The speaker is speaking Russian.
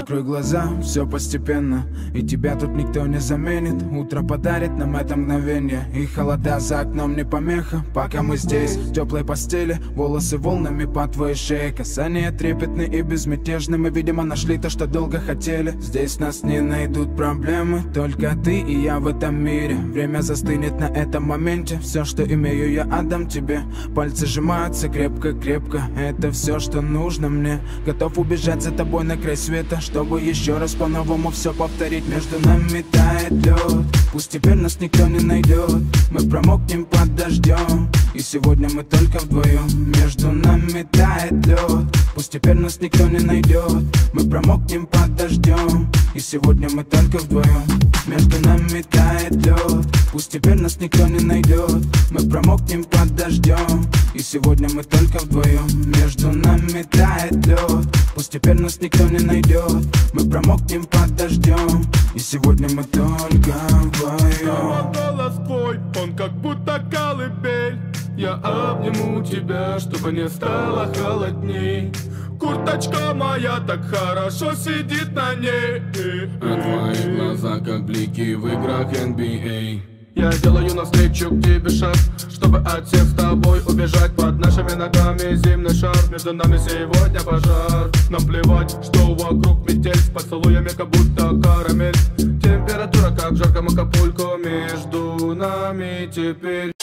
Закрой глаза, все постепенно, и тебя тут никто не заменит. Утро подарит нам это мгновение, и холода за окном не помеха. Пока мы здесь, в теплой постели, волосы волнами по твоей шее. Касания трепетны и безмятежны, мы, видимо, нашли то, что долго хотели. Здесь нас не найдут проблемы, только ты и я в этом мире. Время застынет на этом моменте, все, что имею, я отдам тебе. Пальцы сжимаются крепко-крепко, это все, что нужно мне. Готов убежать за тобой на край света, чтобы еще раз по-новому все повторить. Между нами тает лед, пусть теперь нас никто не найдет. Мы промокнем под дождем, и сегодня мы только вдвоем. Между нами тает лед, пусть теперь нас никто не найдет. Мы промокнем под дождем, и сегодня мы только вдвоем. Между нами тает лед, пусть теперь нас никто не найдет. Мы промокнем под дождем, и сегодня мы только вдвоем. Между нами тает лед, пусть теперь нас никто не найдет. Мы промокнем под дождем, и сегодня мы только вдвоем. Голос твой, он как будто колыбель. Я обниму тебя, чтобы не стало холодней. Курточка моя так хорошо сидит на ней. А твои глаза как блики в играх NBA. Я делаю навстречу к тебе шаг, чтобы от всех с тобой убежать. Под нашими ногами зимний шар, между нами сегодня пожар. Нам плевать, что вокруг метель, с поцелуями как будто карамель. Температура как в жарком Акапулько, между нами теперь